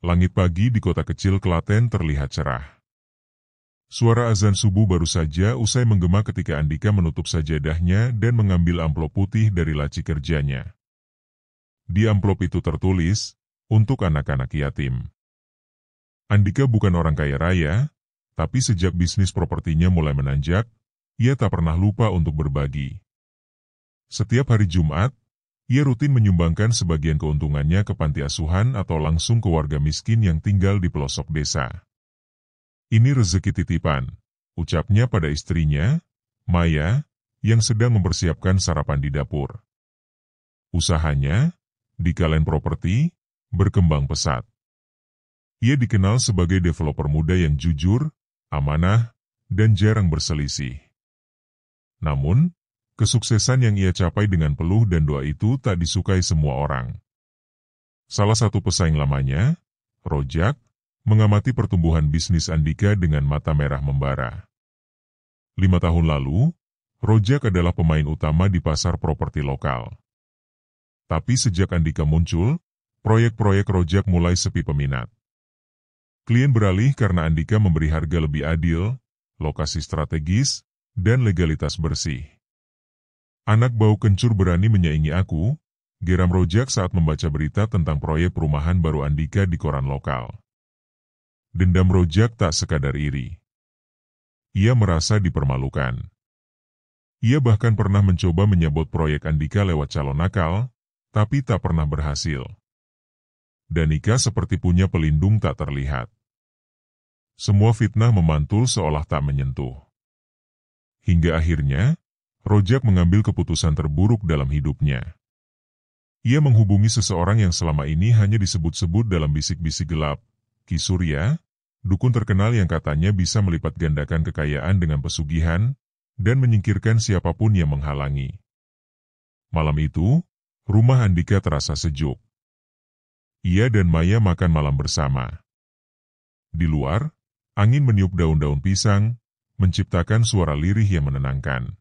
Langit pagi di kota kecil Klaten terlihat cerah. Suara azan subuh baru saja usai menggema ketika Andika menutup sajadahnya dan mengambil amplop putih dari laci kerjanya. Di amplop itu tertulis, untuk anak-anak yatim. Andika bukan orang kaya raya, tapi sejak bisnis propertinya mulai menanjak, ia tak pernah lupa untuk berbagi. Setiap hari Jumat, ia rutin menyumbangkan sebagian keuntungannya ke panti asuhan atau langsung ke warga miskin yang tinggal di pelosok desa. Ini rezeki titipan, ucapnya pada istrinya, Maya, yang sedang mempersiapkan sarapan di dapur. Usahanya, di Kalen Properti, berkembang pesat. Ia dikenal sebagai developer muda yang jujur, amanah, dan jarang berselisih. Namun, kesuksesan yang ia capai dengan peluh dan doa itu tak disukai semua orang. Salah satu pesaing lamanya, Rojak, mengamati pertumbuhan bisnis Andika dengan mata merah membara. 5 tahun lalu, Rojak adalah pemain utama di pasar properti lokal. Tapi sejak Andika muncul, proyek-proyek Rojak mulai sepi peminat. Klien beralih karena Andika memberi harga lebih adil, lokasi strategis, dan legalitas bersih. Anak bau kencur berani menyaingi aku, geram Rojak saat membaca berita tentang proyek perumahan baru Andika di koran lokal. Dendam Rojak tak sekadar iri. Ia merasa dipermalukan. Ia bahkan pernah mencoba menyabot proyek Andika lewat calon nakal, tapi tak pernah berhasil. Danika seperti punya pelindung tak terlihat. Semua fitnah memantul seolah tak menyentuh. Hingga akhirnya, Rojak mengambil keputusan terburuk dalam hidupnya. Ia menghubungi seseorang yang selama ini hanya disebut-sebut dalam bisik-bisik gelap, Ki Surya, dukun terkenal yang katanya bisa melipat gandakan kekayaan dengan pesugihan, dan menyingkirkan siapapun yang menghalangi. Malam itu, rumah Andika terasa sejuk. Ia dan Maya makan malam bersama. Di luar, angin meniup daun-daun pisang, menciptakan suara lirih yang menenangkan.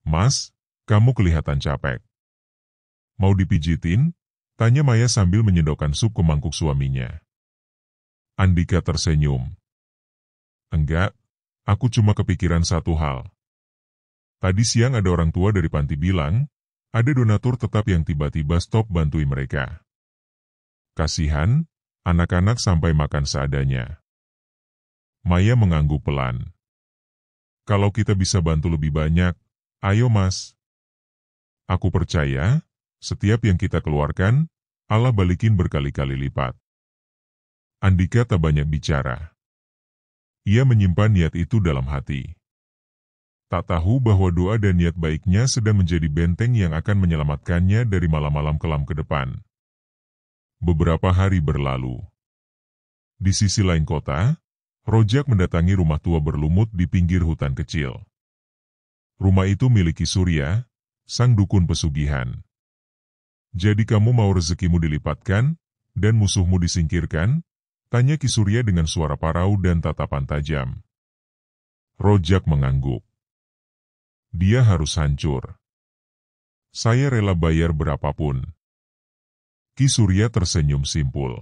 "Mas, kamu kelihatan capek. Mau dipijitin?" tanya Maya sambil menyedokkan sup ke mangkuk suaminya. Andika tersenyum. "Enggak, aku cuma kepikiran satu hal. Tadi siang ada orang tua dari panti bilang, ada donatur tetap yang tiba-tiba stop bantuin mereka. Kasihan, anak-anak sampai makan seadanya." Maya mengangguk pelan. "Kalau kita bisa bantu lebih banyak, ayo Mas. Aku percaya, setiap yang kita keluarkan, Allah balikin berkali-kali lipat." Andika tak banyak bicara. Ia menyimpan niat itu dalam hati. Tak tahu bahwa doa dan niat baiknya sedang menjadi benteng yang akan menyelamatkannya dari malam-malam kelam ke depan. Beberapa hari berlalu. Di sisi lain kota, Rojak mendatangi rumah tua berlumut di pinggir hutan kecil. Rumah itu milik Ki Surya, sang dukun pesugihan. "Jadi kamu mau rezekimu dilipatkan, dan musuhmu disingkirkan?" tanya Ki Surya dengan suara parau dan tatapan tajam. Rojak mengangguk. Dia harus hancur. "Saya rela bayar berapapun." Ki Surya tersenyum simpul.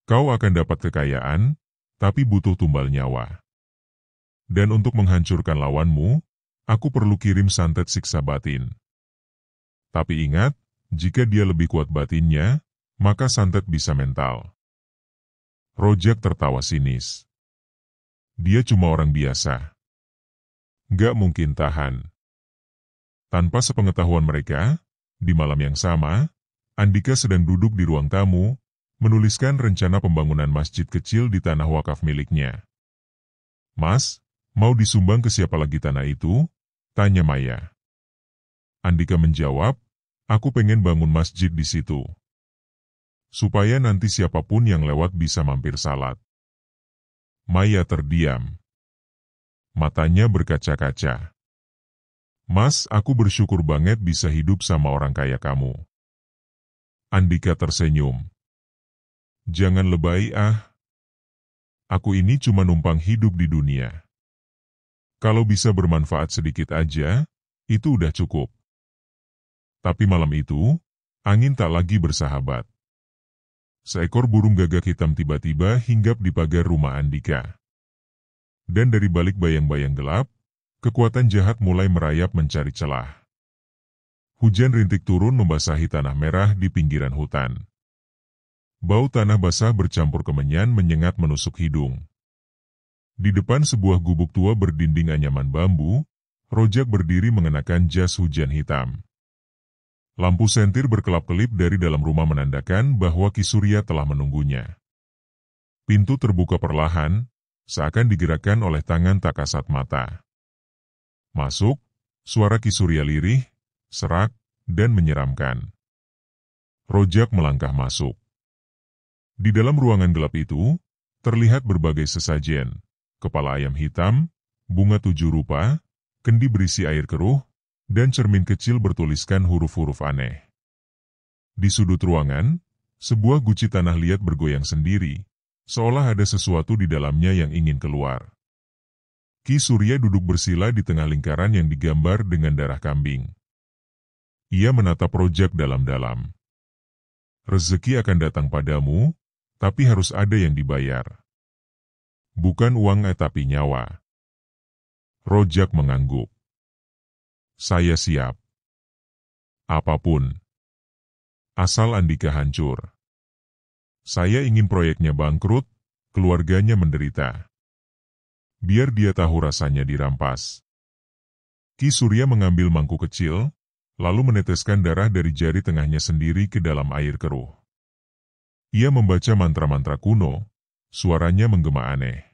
"Kau akan dapat kekayaan, tapi butuh tumbal nyawa. Dan untuk menghancurkan lawanmu, aku perlu kirim santet siksa batin. Tapi ingat, jika dia lebih kuat batinnya, maka santet bisa mental." Rojak tertawa sinis. Dia cuma orang biasa. Gak mungkin tahan. Tanpa sepengetahuan mereka, di malam yang sama, Andika sedang duduk di ruang tamu, menuliskan rencana pembangunan masjid kecil di tanah wakaf miliknya. "Mas, mau disumbang ke siapa lagi tanah itu?" tanya Maya. Andika menjawab, "Aku pengen bangun masjid di situ. Supaya nanti siapapun yang lewat bisa mampir salat." Maya terdiam. Matanya berkaca-kaca. "Mas, aku bersyukur banget bisa hidup sama orang kaya kamu." Andika tersenyum. "Jangan lebay ah. Aku ini cuma numpang hidup di dunia. Kalau bisa bermanfaat sedikit aja, itu udah cukup." Tapi malam itu, angin tak lagi bersahabat. seekor burung gagak hitam tiba-tiba hinggap di pagar rumah Andika. Dan dari balik bayang-bayang gelap, kekuatan jahat mulai merayap mencari celah. Hujan rintik turun membasahi tanah merah di pinggiran hutan. Bau tanah basah bercampur kemenyan menyengat menusuk hidung. Di depan sebuah gubuk tua berdinding anyaman bambu, Rojak berdiri mengenakan jas hujan hitam. Lampu sentir berkelap-kelip dari dalam rumah menandakan bahwa Ki Surya telah menunggunya. Pintu terbuka perlahan, seakan digerakkan oleh tangan tak kasat mata. Masuk, suara Ki Surya lirih, serak, dan menyeramkan. Rojak melangkah masuk. Di dalam ruangan gelap itu, terlihat berbagai sesajen, kepala ayam hitam, bunga 7 rupa, kendi berisi air keruh, dan cermin kecil bertuliskan huruf-huruf aneh. Di sudut ruangan, sebuah guci tanah liat bergoyang sendiri, seolah ada sesuatu di dalamnya yang ingin keluar. Ki Surya duduk bersila di tengah lingkaran yang digambar dengan darah kambing. Ia menatap Rojak dalam-dalam. Rezeki akan datang padamu, tapi harus ada yang dibayar. Bukan uang tapi nyawa. Rojak mengangguk. Saya siap. Apapun. Asal Andika hancur. Saya ingin proyeknya bangkrut, keluarganya menderita. Biar dia tahu rasanya dirampas. Ki Surya mengambil mangkuk kecil, lalu meneteskan darah dari jari tengahnya sendiri ke dalam air keruh. Ia membaca mantra-mantra kuno, suaranya menggema aneh.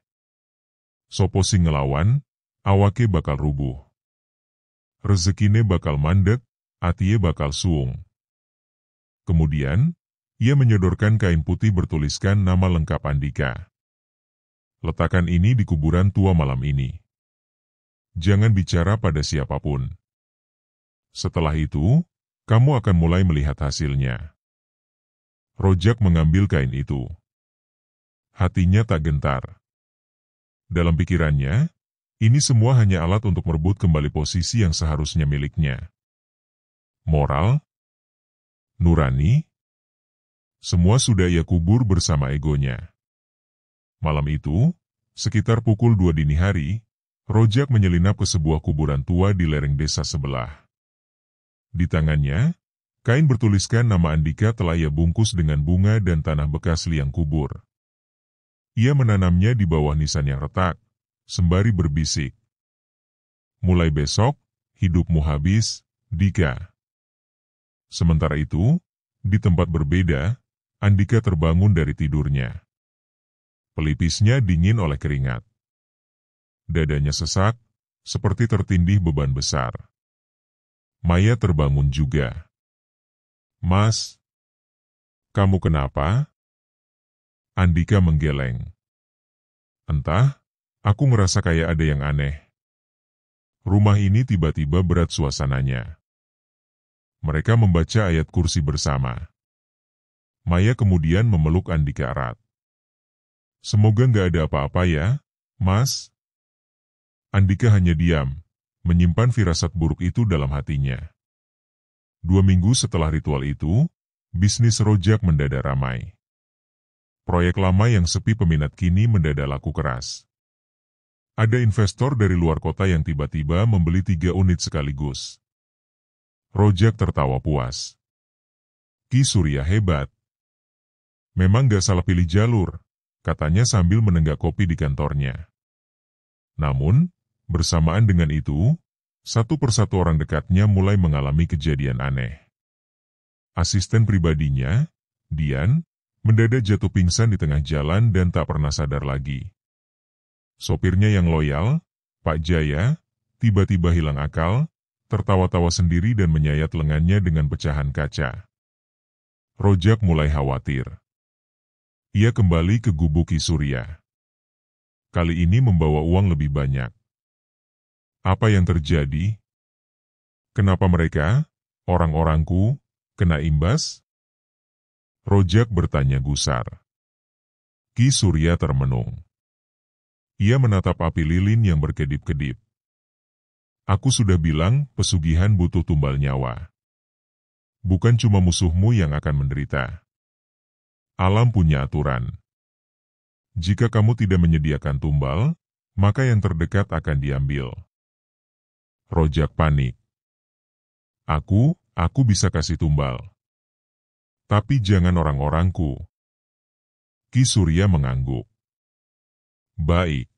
Sopo sing ngelawan, awake bakal rubuh. Rezekine bakal mandek, atie bakal suung. Kemudian, ia menyodorkan kain putih bertuliskan nama lengkap Andika. Letakkan ini di kuburan tua malam ini. Jangan bicara pada siapapun. Setelah itu, kamu akan mulai melihat hasilnya. Rojak mengambil kain itu. Hatinya tak gentar. Dalam pikirannya, ini semua hanya alat untuk merebut kembali posisi yang seharusnya miliknya. Moral, nurani, semua sudah ia kubur bersama egonya. Malam itu, sekitar pukul 2 dini hari, Rojak menyelinap ke sebuah kuburan tua di lereng desa sebelah. Di tangannya, kain bertuliskan nama Andika telah ia bungkus dengan bunga dan tanah bekas liang kubur. Ia menanamnya di bawah nisan yang retak, sembari berbisik. Mulai besok, hidupmu habis, Dika. Sementara itu, di tempat berbeda, Andika terbangun dari tidurnya. Pelipisnya dingin oleh keringat. Dadanya sesak, seperti tertindih beban besar. Maya terbangun juga. Mas, kamu kenapa? Andika menggeleng. Entah, aku ngerasa kayak ada yang aneh. Rumah ini tiba-tiba berat suasananya. Mereka membaca ayat kursi bersama. Maya kemudian memeluk Andika erat. Semoga nggak ada apa-apa ya, Mas. Andika hanya diam, menyimpan firasat buruk itu dalam hatinya. 2 minggu setelah ritual itu, bisnis Rojak mendadak ramai. Proyek lama yang sepi peminat kini mendadak laku keras. Ada investor dari luar kota yang tiba-tiba membeli 3 unit sekaligus. Rojak tertawa puas. Ki Surya hebat. Memang gak salah pilih jalur, katanya sambil menenggak kopi di kantornya. Namun, bersamaan dengan itu, satu persatu orang dekatnya mulai mengalami kejadian aneh. Asisten pribadinya, Dian, mendadak jatuh pingsan di tengah jalan dan tak pernah sadar lagi. Sopirnya yang loyal, Pak Jaya, tiba-tiba hilang akal, tertawa-tawa sendiri dan menyayat lengannya dengan pecahan kaca. Rojak mulai khawatir. Ia kembali ke gubuk Ki Surya. Kali ini membawa uang lebih banyak. Apa yang terjadi? Kenapa mereka, orang-orangku, kena imbas? Rojak bertanya gusar. Ki Surya termenung. Ia menatap api lilin yang berkedip-kedip. Aku sudah bilang, pesugihan butuh tumbal nyawa. Bukan cuma musuhmu yang akan menderita. Alam punya aturan. Jika kamu tidak menyediakan tumbal, maka yang terdekat akan diambil. Rojak panik. Aku bisa kasih tumbal. Tapi jangan orang-orangku. Ki Surya mengangguk. Baik.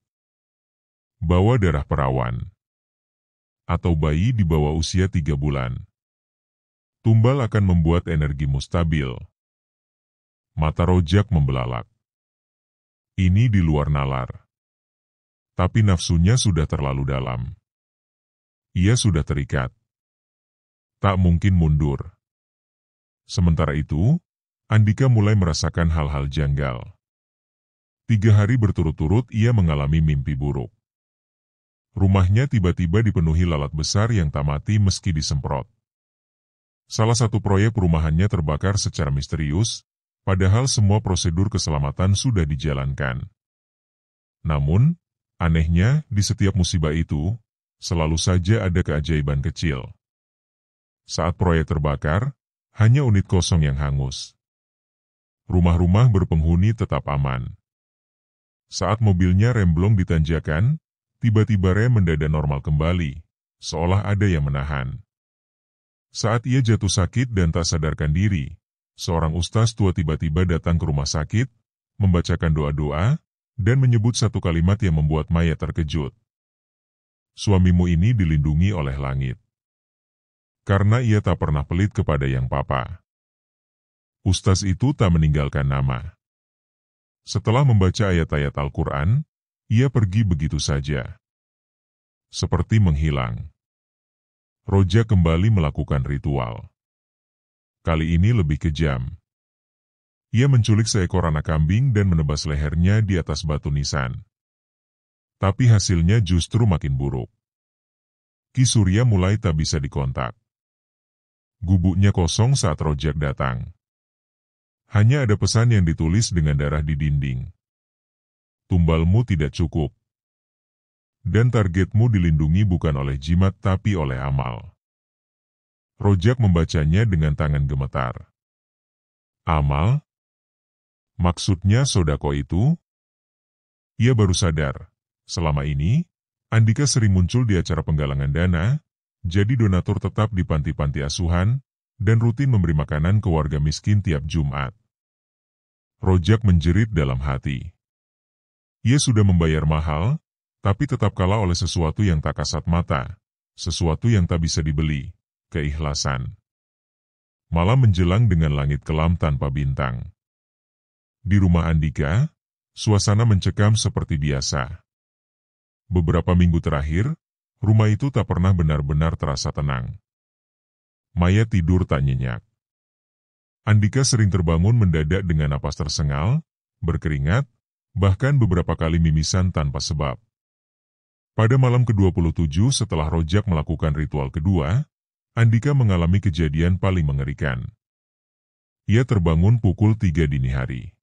Bawa darah perawan. Atau bayi di bawah usia 3 bulan. Tumbal akan membuat energimu stabil. Mata Rojak membelalak. Ini di luar nalar. Tapi nafsunya sudah terlalu dalam. Ia sudah terikat. Tak mungkin mundur. Sementara itu, Andika mulai merasakan hal-hal janggal. 3 hari berturut-turut ia mengalami mimpi buruk. Rumahnya tiba-tiba dipenuhi lalat besar yang tak mati meski disemprot. Salah satu proyek perumahannya terbakar secara misterius, padahal semua prosedur keselamatan sudah dijalankan. Namun, anehnya, di setiap musibah itu, selalu saja ada keajaiban kecil. Saat proyek terbakar, hanya unit kosong yang hangus. Rumah-rumah berpenghuni tetap aman. Saat mobilnya remblong di tanjakan, tiba-tiba rem mendadak normal kembali, seolah ada yang menahan. Saat ia jatuh sakit dan tak sadarkan diri, seorang ustaz tua tiba-tiba datang ke rumah sakit, membacakan doa-doa, dan menyebut satu kalimat yang membuat Maya terkejut. Suamimu ini dilindungi oleh langit. Karena ia tak pernah pelit kepada Yang Papa. Ustaz itu tak meninggalkan nama. Setelah membaca ayat-ayat Al-Quran, ia pergi begitu saja. Seperti menghilang. Rojak kembali melakukan ritual. Kali ini lebih kejam. Ia menculik seekor anak kambing dan menebas lehernya di atas batu nisan. Tapi hasilnya justru makin buruk. Ki Surya mulai tak bisa dikontak. Gubuknya kosong saat Rojak datang. Hanya ada pesan yang ditulis dengan darah di dinding. Tumbalmu tidak cukup. Dan targetmu dilindungi bukan oleh jimat tapi oleh amal. Rojak membacanya dengan tangan gemetar. Amal? Maksudnya sodako itu? Ia baru sadar, selama ini, Andika sering muncul di acara penggalangan dana, jadi donatur tetap di panti-panti asuhan, dan rutin memberi makanan ke warga miskin tiap Jumat. Rojak menjerit dalam hati. Ia sudah membayar mahal, tapi tetap kalah oleh sesuatu yang tak kasat mata, sesuatu yang tak bisa dibeli, keikhlasan. Malam menjelang dengan langit kelam tanpa bintang. Di rumah Andika, suasana mencekam seperti biasa. Beberapa minggu terakhir, rumah itu tak pernah benar-benar terasa tenang. Maya tidur tak nyenyak. Andika sering terbangun mendadak dengan napas tersengal, berkeringat, bahkan beberapa kali mimisan tanpa sebab. Pada malam ke-27 setelah Rojak melakukan ritual kedua, Andika mengalami kejadian paling mengerikan. Ia terbangun pukul 3 dini hari.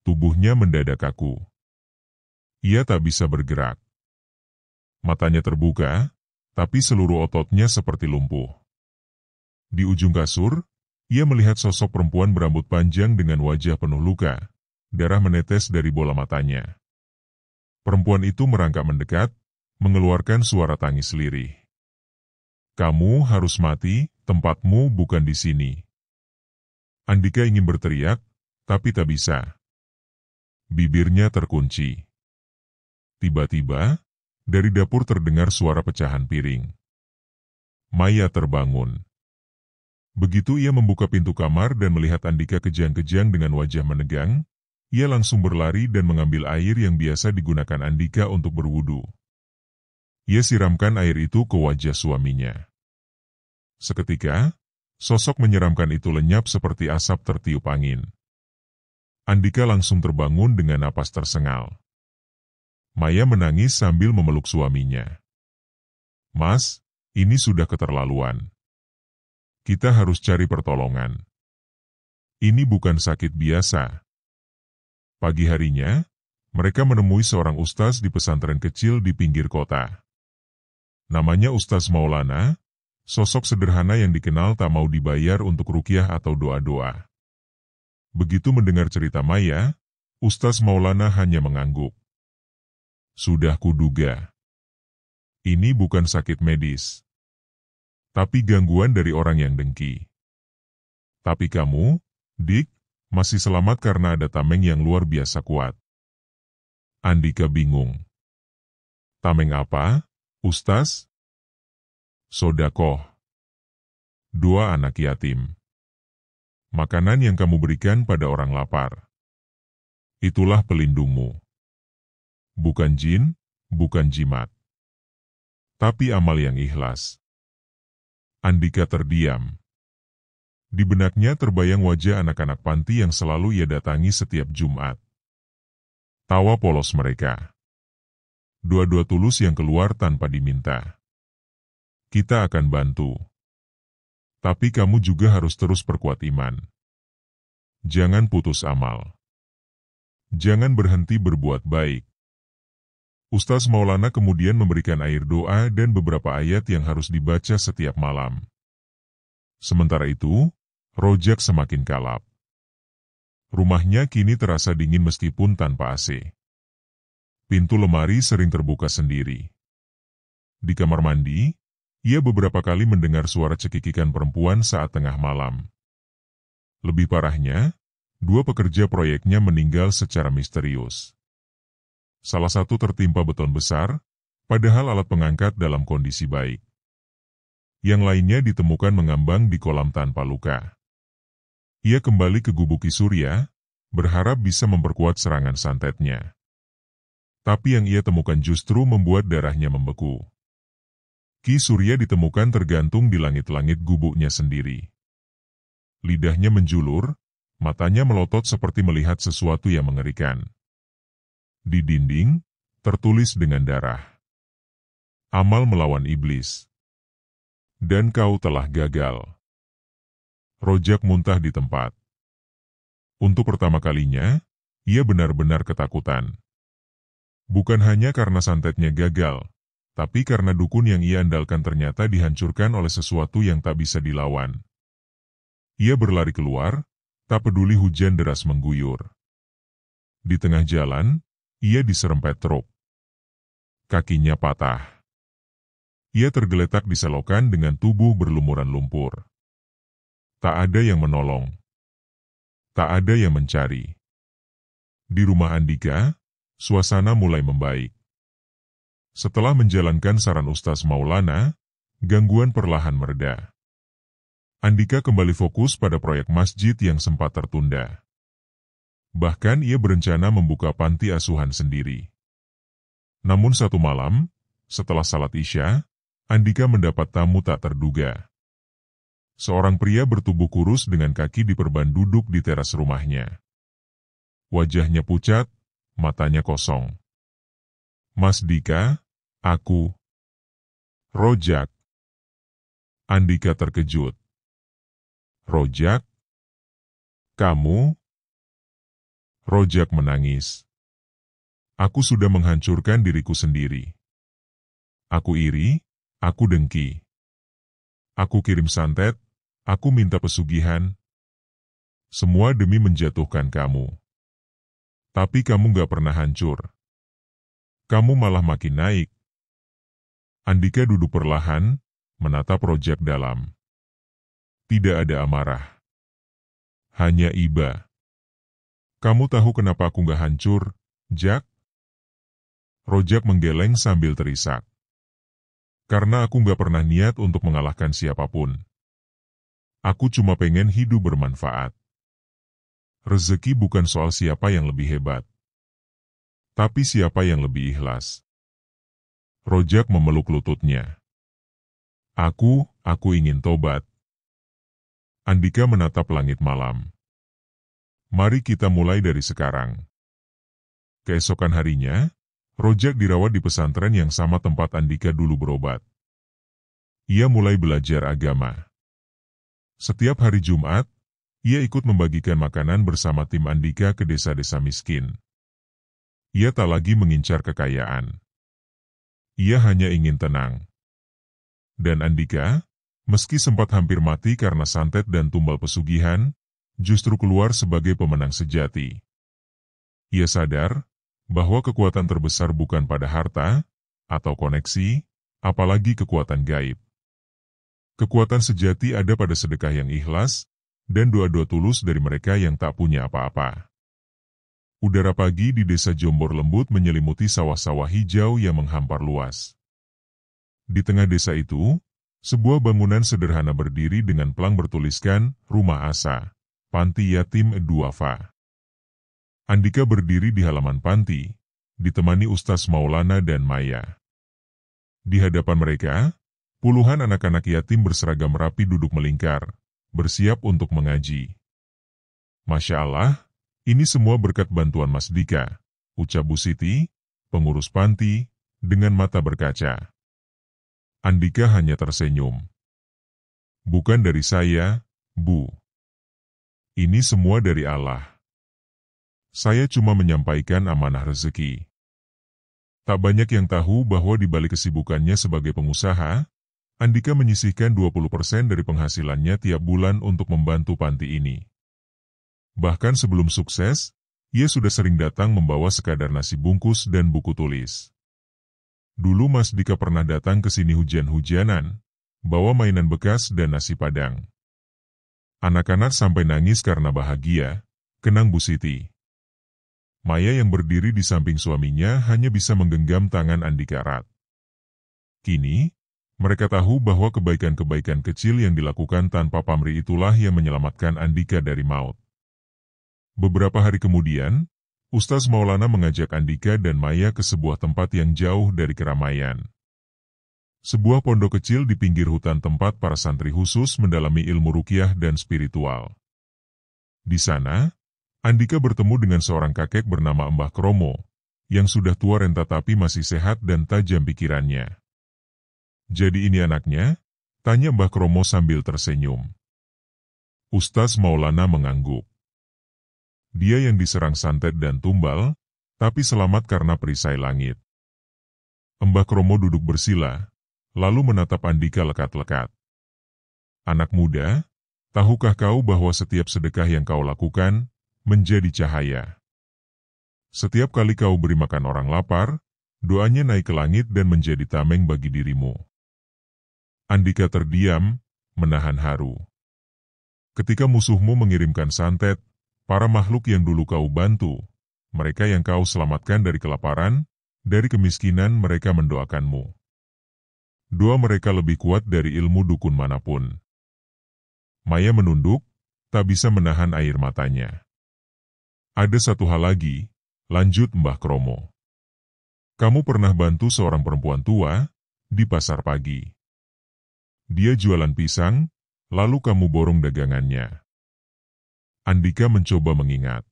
Tubuhnya mendadak kaku. Ia tak bisa bergerak. Matanya terbuka, tapi seluruh ototnya seperti lumpuh. Di ujung kasur, ia melihat sosok perempuan berambut panjang dengan wajah penuh luka. Darah menetes dari bola matanya. Perempuan itu merangkak mendekat, mengeluarkan suara tangis lirih. Kamu harus mati, tempatmu bukan di sini. Andika ingin berteriak, tapi tak bisa. Bibirnya terkunci. Tiba-tiba, dari dapur terdengar suara pecahan piring. Maya terbangun. Begitu ia membuka pintu kamar dan melihat Andika kejang-kejang dengan wajah menegang, ia langsung berlari dan mengambil air yang biasa digunakan Andika untuk berwudu. Ia siramkan air itu ke wajah suaminya. Seketika, sosok menyeramkan itu lenyap seperti asap tertiup angin. Andika langsung terbangun dengan napas tersengal. Maya menangis sambil memeluk suaminya. Mas, ini sudah keterlaluan. Kita harus cari pertolongan. Ini bukan sakit biasa. Pagi harinya, mereka menemui seorang ustaz di pesantren kecil di pinggir kota. Namanya Ustaz Maulana, sosok sederhana yang dikenal tak mau dibayar untuk ruqyah atau doa-doa. Begitu mendengar cerita Maya, Ustaz Maulana hanya mengangguk. Sudah kuduga. Ini bukan sakit medis, tapi gangguan dari orang yang dengki. Tapi kamu, Dik, masih selamat karena ada tameng yang luar biasa kuat. Andika bingung. Tameng apa, Ustaz? Sodakoh. 2 anak yatim. Makanan yang kamu berikan pada orang lapar. Itulah pelindungmu. Bukan jin, bukan jimat. Tapi amal yang ikhlas. Andika terdiam. Di benaknya terbayang wajah anak-anak panti yang selalu ia datangi setiap Jumat. Tawa polos mereka. Dua-dua tulus yang keluar tanpa diminta. Kita akan bantu. Tapi kamu juga harus terus perkuat iman. Jangan putus amal. Jangan berhenti berbuat baik. Ustaz Maulana kemudian memberikan air doa dan beberapa ayat yang harus dibaca setiap malam. Sementara itu, Rojak semakin kalap. Rumahnya kini terasa dingin meskipun tanpa AC. Pintu lemari sering terbuka sendiri. Di kamar mandi, ia beberapa kali mendengar suara cekikikan perempuan saat tengah malam. Lebih parahnya, 2 pekerja proyeknya meninggal secara misterius. Salah satu tertimpa beton besar, padahal alat pengangkat dalam kondisi baik. Yang lainnya ditemukan mengambang di kolam tanpa luka. Ia kembali ke gubuk Ki Surya, berharap bisa memperkuat serangan santetnya. Tapi yang ia temukan justru membuat darahnya membeku. Ki Surya ditemukan tergantung di langit-langit gubuknya sendiri. Lidahnya menjulur, matanya melotot seperti melihat sesuatu yang mengerikan. Di dinding, tertulis dengan darah. Amal melawan iblis. Dan kau telah gagal. Rojak muntah di tempat. Untuk pertama kalinya, ia benar-benar ketakutan. Bukan hanya karena santetnya gagal, tapi karena dukun yang ia andalkan ternyata dihancurkan oleh sesuatu yang tak bisa dilawan. Ia berlari keluar, tak peduli hujan deras mengguyur. Di tengah jalan, ia diserempet truk. Kakinya patah. Ia tergeletak di selokan dengan tubuh berlumuran lumpur. Tak ada yang menolong. Tak ada yang mencari. Di rumah Andika, suasana mulai membaik. Setelah menjalankan saran Ustaz Maulana, gangguan perlahan mereda. Andika kembali fokus pada proyek masjid yang sempat tertunda. Bahkan ia berencana membuka panti asuhan sendiri. Namun satu malam, setelah salat Isya, Andika mendapat tamu tak terduga. Seorang pria bertubuh kurus dengan kaki diperban duduk di teras rumahnya. Wajahnya pucat, matanya kosong. Mas Dika, aku. Rojak. Andika terkejut. Rojak? Kamu? Rojak menangis. Aku sudah menghancurkan diriku sendiri. Aku iri, aku dengki. Aku kirim santet, aku minta pesugihan. Semua demi menjatuhkan kamu. Tapi kamu gak pernah hancur. Kamu malah makin naik. Andika duduk perlahan, menatap Rojak dalam. Tidak ada amarah. Hanya iba. Kamu tahu kenapa aku gak hancur, Jak? Rojak menggeleng sambil terisak. Karena aku gak pernah niat untuk mengalahkan siapapun. Aku cuma pengen hidup bermanfaat. Rezeki bukan soal siapa yang lebih hebat, tapi siapa yang lebih ikhlas. Rojak memeluk lututnya. Aku ingin tobat. Andika menatap langit malam. Mari kita mulai dari sekarang. Keesokan harinya, Rojak dirawat di pesantren yang sama tempat Andika dulu berobat. Ia mulai belajar agama. Setiap hari Jumat, ia ikut membagikan makanan bersama tim Andika ke desa-desa miskin. Ia tak lagi mengincar kekayaan. Ia hanya ingin tenang. Dan Andika, meski sempat hampir mati karena santet dan tumbal pesugihan, justru keluar sebagai pemenang sejati. Ia sadar bahwa kekuatan terbesar bukan pada harta atau koneksi, apalagi kekuatan gaib. Kekuatan sejati ada pada sedekah yang ikhlas dan doa-doa tulus dari mereka yang tak punya apa-apa. Udara pagi di desa Jombor lembut menyelimuti sawah-sawah hijau yang menghampar luas. Di tengah desa itu, sebuah bangunan sederhana berdiri dengan pelang bertuliskan Rumah Asa, Panti Yatim Duafa. Andika berdiri di halaman panti, ditemani Ustaz Maulana dan Maya. Di hadapan mereka, puluhan anak-anak yatim berseragam rapi duduk melingkar, bersiap untuk mengaji. Masya Allah, ini semua berkat bantuan Mas Dika, ucap Bu Siti, pengurus panti, dengan mata berkaca. Andika hanya tersenyum. Bukan dari saya, Bu. Ini semua dari Allah. Saya cuma menyampaikan amanah rezeki. Tak banyak yang tahu bahwa di balik kesibukannya sebagai pengusaha, Andika menyisihkan 20% dari penghasilannya tiap bulan untuk membantu panti ini. Bahkan sebelum sukses, ia sudah sering datang membawa sekadar nasi bungkus dan buku tulis. Dulu Mas Dika pernah datang ke sini hujan-hujanan, bawa mainan bekas dan nasi padang. Anak-anak sampai nangis karena bahagia, kenang Bu Siti. Maya yang berdiri di samping suaminya hanya bisa menggenggam tangan Andika erat. Kini, mereka tahu bahwa kebaikan-kebaikan kecil yang dilakukan tanpa pamrih itulah yang menyelamatkan Andika dari maut. Beberapa hari kemudian, Ustaz Maulana mengajak Andika dan Maya ke sebuah tempat yang jauh dari keramaian. Sebuah pondok kecil di pinggir hutan tempat para santri khusus mendalami ilmu ruqyah dan spiritual. Di sana, Andika bertemu dengan seorang kakek bernama Mbah Kromo, yang sudah tua renta tapi masih sehat dan tajam pikirannya. Jadi ini anaknya? Tanya Mbah Kromo sambil tersenyum. Ustaz Maulana mengangguk. Dia yang diserang santet dan tumbal, tapi selamat karena perisai langit. Mbah Kromo duduk bersila, lalu menatap Andika lekat-lekat. Anak muda, tahukah kau bahwa setiap sedekah yang kau lakukan, menjadi cahaya? Setiap kali kau beri makan orang lapar, doanya naik ke langit dan menjadi tameng bagi dirimu. Andika terdiam, menahan haru. Ketika musuhmu mengirimkan santet, para makhluk yang dulu kau bantu, mereka yang kau selamatkan dari kelaparan, dari kemiskinan mereka mendoakanmu. Doa mereka lebih kuat dari ilmu dukun manapun. Maya menunduk, tak bisa menahan air matanya. Ada satu hal lagi, lanjut Mbah Kromo. Kamu pernah bantu seorang perempuan tua, di pasar pagi. Dia jualan pisang, lalu kamu borong dagangannya. Andika mencoba mengingat.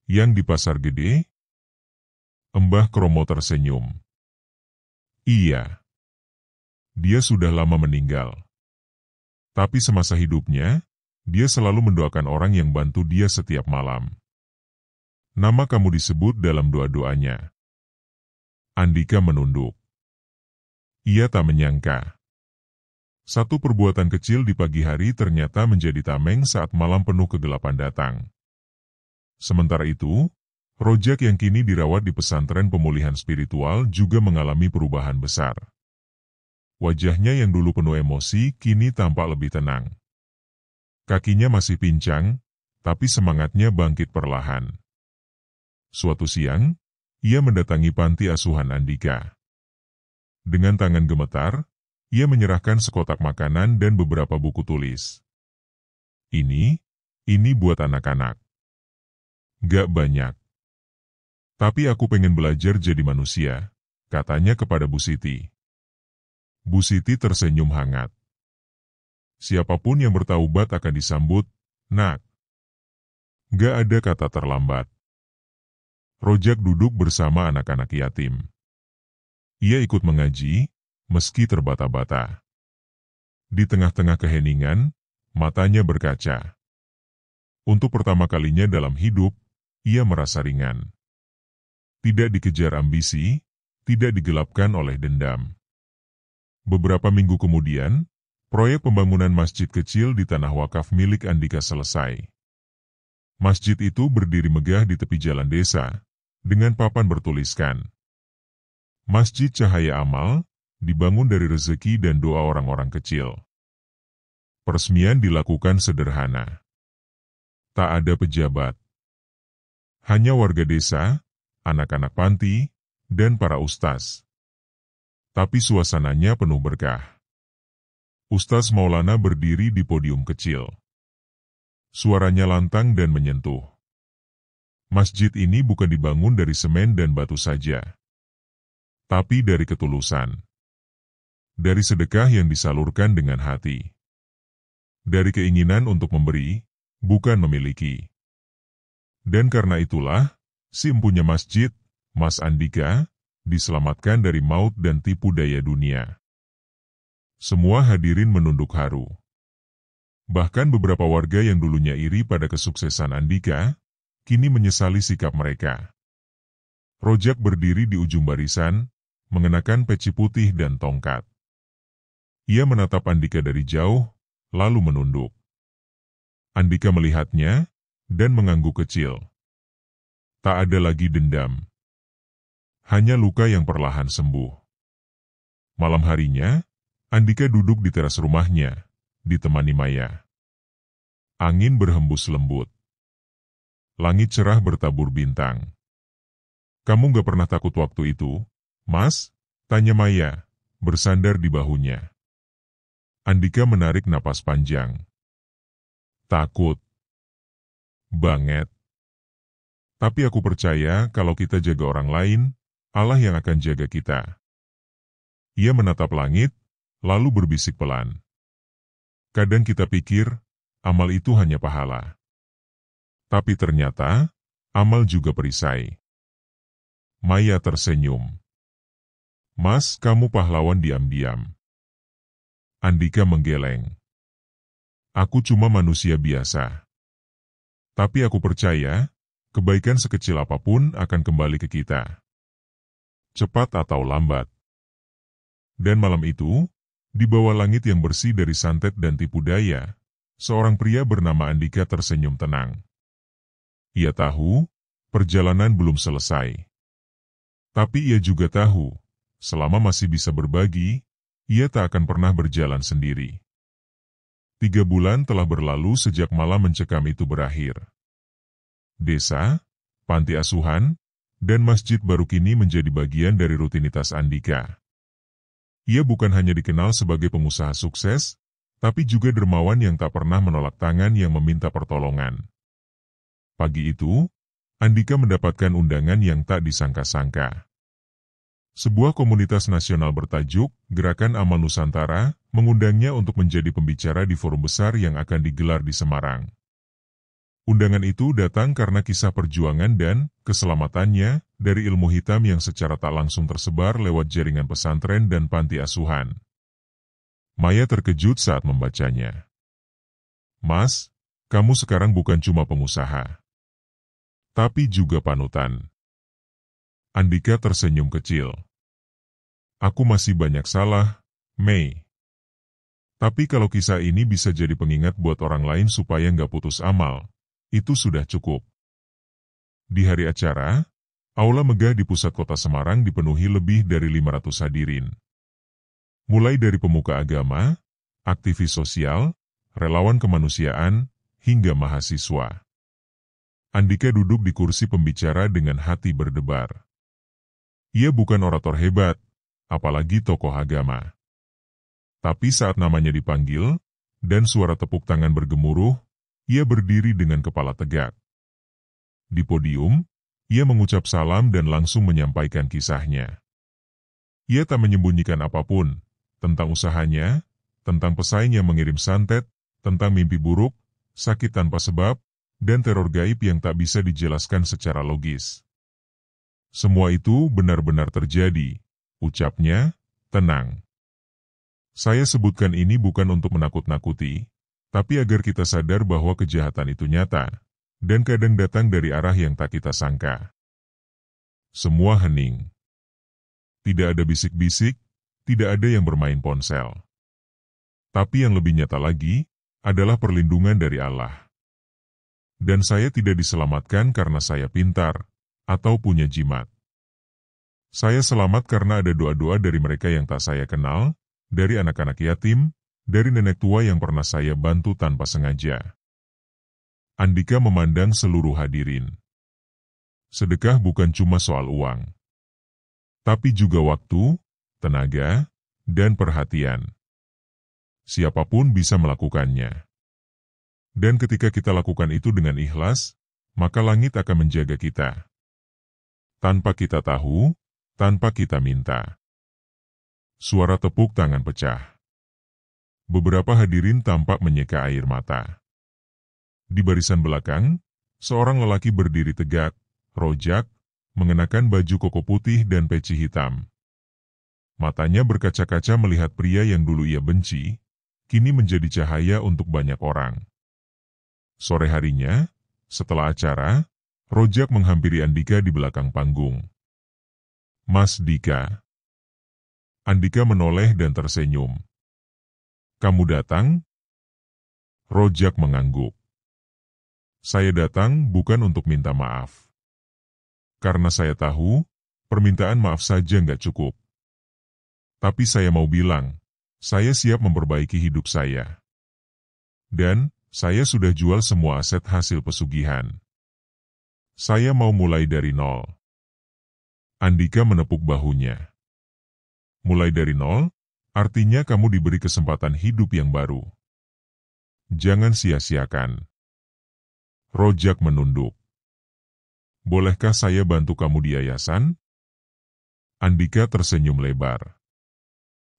Yang di pasar gede? Mbah Kromo tersenyum. Iya. Dia sudah lama meninggal. Tapi semasa hidupnya, dia selalu mendoakan orang yang bantu dia setiap malam. Nama kamu disebut dalam doa-doanya. Andika menunduk. Ia tak menyangka. Satu perbuatan kecil di pagi hari ternyata menjadi tameng saat malam penuh kegelapan datang. Sementara itu, Rojak yang kini dirawat di pesantren pemulihan spiritual juga mengalami perubahan besar. Wajahnya yang dulu penuh emosi kini tampak lebih tenang. Kakinya masih pincang, tapi semangatnya bangkit perlahan. Suatu siang, ia mendatangi panti asuhan Andika. Dengan tangan gemetar, ia menyerahkan sekotak makanan dan beberapa buku tulis. Ini buat anak-anak. Gak banyak. Tapi aku pengen belajar jadi manusia, katanya kepada Bu Siti. Bu Siti tersenyum hangat. Siapapun yang bertaubat akan disambut, nak. Gak ada kata terlambat. Rojak duduk bersama anak-anak yatim. Ia ikut mengaji, meski terbata-bata. Di tengah-tengah keheningan, matanya berkaca. Untuk pertama kalinya dalam hidup, ia merasa ringan. Tidak dikejar ambisi, tidak digelapkan oleh dendam. Beberapa minggu kemudian, Proyek pembangunan masjid kecil di tanah wakaf milik Andika selesai. Masjid itu berdiri megah di tepi jalan desa, dengan papan bertuliskan, Masjid Cahaya Amal, dibangun dari rezeki dan doa orang-orang kecil. Peresmian dilakukan sederhana. Tak ada pejabat. Hanya warga desa, anak-anak panti, dan para ustaz. Tapi suasananya penuh berkah. Ustaz Maulana berdiri di podium kecil. Suaranya lantang dan menyentuh. Masjid ini bukan dibangun dari semen dan batu saja, tapi dari ketulusan. Dari sedekah yang disalurkan dengan hati. Dari keinginan untuk memberi, bukan memiliki. Dan karena itulah, si empunya masjid, Mas Andika, diselamatkan dari maut dan tipu daya dunia. Semua hadirin menunduk haru. Bahkan beberapa warga yang dulunya iri pada kesuksesan Andika, kini menyesali sikap mereka. Rojak berdiri di ujung barisan, mengenakan peci putih dan tongkat. Ia menatap Andika dari jauh, lalu menunduk. Andika melihatnya, dan mengangguk kecil. Tak ada lagi dendam. Hanya luka yang perlahan sembuh. Malam harinya, Andika duduk di teras rumahnya, ditemani Maya. Angin berhembus lembut. Langit cerah bertabur bintang. Kamu gak pernah takut waktu itu, Mas? Tanya Maya, bersandar di bahunya. Andika menarik napas panjang. Takut. Banget. Tapi aku percaya kalau kita jaga orang lain, Allah yang akan jaga kita. Ia menatap langit, lalu berbisik pelan. Kadang kita pikir, amal itu hanya pahala. Tapi ternyata, amal juga perisai. Maya tersenyum. Mas, kamu pahlawan diam-diam. Andika menggeleng. Aku cuma manusia biasa. Tapi aku percaya, kebaikan sekecil apapun akan kembali ke kita. Cepat atau lambat. Dan malam itu, di bawah langit yang bersih dari santet dan tipu daya, seorang pria bernama Andika tersenyum tenang. Ia tahu, perjalanan belum selesai. Tapi ia juga tahu, selama masih bisa berbagi, ia tak akan pernah berjalan sendiri. 3 bulan telah berlalu sejak malam mencekam itu berakhir. Desa, panti asuhan, dan masjid baru kini menjadi bagian dari rutinitas Andika. Ia bukan hanya dikenal sebagai pengusaha sukses, tapi juga dermawan yang tak pernah menolak tangan yang meminta pertolongan. Pagi itu, Andika mendapatkan undangan yang tak disangka-sangka. Sebuah komunitas nasional bertajuk Gerakan Amal Nusantara mengundangnya untuk menjadi pembicara di forum besar yang akan digelar di Semarang. Undangan itu datang karena kisah perjuangan dan keselamatannya dari ilmu hitam yang secara tak langsung tersebar lewat jaringan pesantren dan panti asuhan. Maya terkejut saat membacanya. Mas, kamu sekarang bukan cuma pengusaha, tapi juga panutan. Andika tersenyum kecil. Aku masih banyak salah, Mei. Tapi kalau kisah ini bisa jadi pengingat buat orang lain supaya nggak putus amal, itu sudah cukup. Di hari acara, aula megah di pusat kota Semarang dipenuhi lebih dari 500 hadirin. Mulai dari pemuka agama, aktivis sosial, relawan kemanusiaan, hingga mahasiswa. Andika duduk di kursi pembicara dengan hati berdebar. Ia bukan orator hebat, apalagi tokoh agama. Tapi saat namanya dipanggil, dan suara tepuk tangan bergemuruh, ia berdiri dengan kepala tegak. Di podium, ia mengucap salam dan langsung menyampaikan kisahnya. Ia tak menyembunyikan apapun, tentang usahanya, tentang pesaing yang mengirim santet, tentang mimpi buruk, sakit tanpa sebab, dan teror gaib yang tak bisa dijelaskan secara logis. Semua itu benar-benar terjadi, ucapnya, tenang. Saya sebutkan ini bukan untuk menakut-nakuti, tapi agar kita sadar bahwa kejahatan itu nyata, dan kadang datang dari arah yang tak kita sangka. Semua hening. Tidak ada bisik-bisik, tidak ada yang bermain ponsel. Tapi yang lebih nyata lagi, adalah perlindungan dari Allah. Dan saya tidak diselamatkan karena saya pintar, atau punya jimat. Saya selamat karena ada doa-doa dari mereka yang tak saya kenal, dari anak-anak yatim, dari nenek tua yang pernah saya bantu tanpa sengaja. Andika memandang seluruh hadirin. Sedekah bukan cuma soal uang, tapi juga waktu, tenaga, dan perhatian. Siapapun bisa melakukannya. Dan ketika kita lakukan itu dengan ikhlas, maka langit akan menjaga kita. Tanpa kita tahu, tanpa kita minta. Suara tepuk tangan pecah. Beberapa hadirin tampak menyeka air mata. Di barisan belakang, seorang lelaki berdiri tegak, rojak, mengenakan baju koko putih dan peci hitam. Matanya berkaca-kaca melihat pria yang dulu ia benci, kini menjadi cahaya untuk banyak orang. Sore harinya, setelah acara, Rojak menghampiri Andika di belakang panggung. "Mas Dika." Andika menoleh dan tersenyum. "Kamu datang?" Rojak mengangguk. "Saya datang bukan untuk minta maaf. Karena saya tahu, permintaan maaf saja nggak cukup. Tapi saya mau bilang, saya siap memperbaiki hidup saya. Dan, saya sudah jual semua aset hasil pesugihan. Saya mau mulai dari nol." Andika menepuk bahunya. "Mulai dari nol, artinya kamu diberi kesempatan hidup yang baru. Jangan sia-siakan." Rojak menunduk. "Bolehkah saya bantu kamu di yayasan?" Andika tersenyum lebar.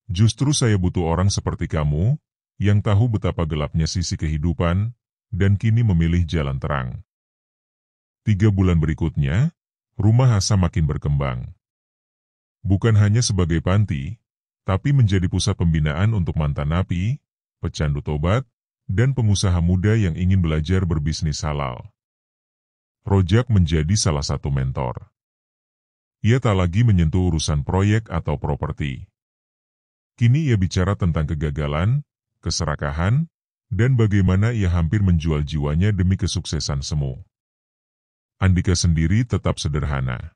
"Justru saya butuh orang seperti kamu, yang tahu betapa gelapnya sisi kehidupan, dan kini memilih jalan terang." 3 bulan berikutnya, rumah Hasa makin berkembang. Bukan hanya sebagai panti, tapi menjadi pusat pembinaan untuk mantan napi, pecandu tobat, dan pengusaha muda yang ingin belajar berbisnis halal. Rojak menjadi salah satu mentor. Ia tak lagi menyentuh urusan proyek atau properti. Kini ia bicara tentang kegagalan, keserakahan, dan bagaimana ia hampir menjual jiwanya demi kesuksesan semu. Andika sendiri tetap sederhana.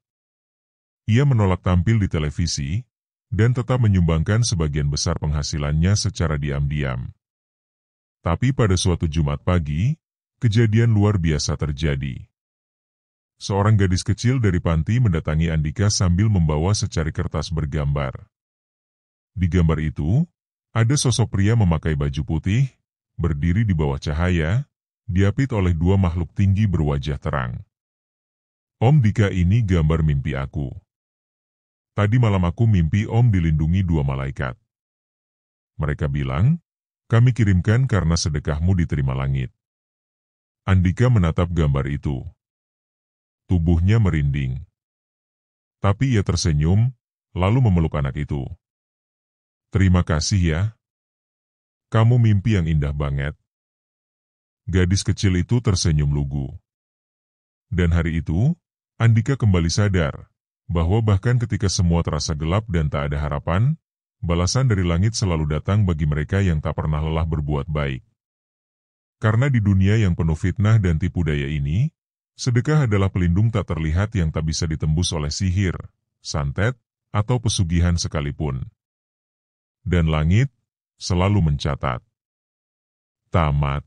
Ia menolak tampil di televisi, dan tetap menyumbangkan sebagian besar penghasilannya secara diam-diam. Tapi pada suatu Jumat pagi, kejadian luar biasa terjadi. Seorang gadis kecil dari panti mendatangi Andika sambil membawa secari kertas bergambar. Di gambar itu, ada sosok pria memakai baju putih, berdiri di bawah cahaya, diapit oleh 2 makhluk tinggi berwajah terang. "Om Dika, ini gambar mimpi aku. Tadi malam aku mimpi Om dilindungi 2 malaikat. Mereka bilang, kami kirimkan karena sedekahmu diterima langit." Andika menatap gambar itu. Tubuhnya merinding. Tapi ia tersenyum, lalu memeluk anak itu. "Terima kasih ya. Kamu mimpi yang indah banget." Gadis kecil itu tersenyum lugu. Dan hari itu, Andika kembali sadar bahwa bahkan ketika semua terasa gelap dan tak ada harapan, balasan dari langit selalu datang bagi mereka yang tak pernah lelah berbuat baik. Karena di dunia yang penuh fitnah dan tipu daya ini, sedekah adalah pelindung tak terlihat yang tak bisa ditembus oleh sihir, santet, atau pesugihan sekalipun. Dan langit selalu mencatat. Tamat.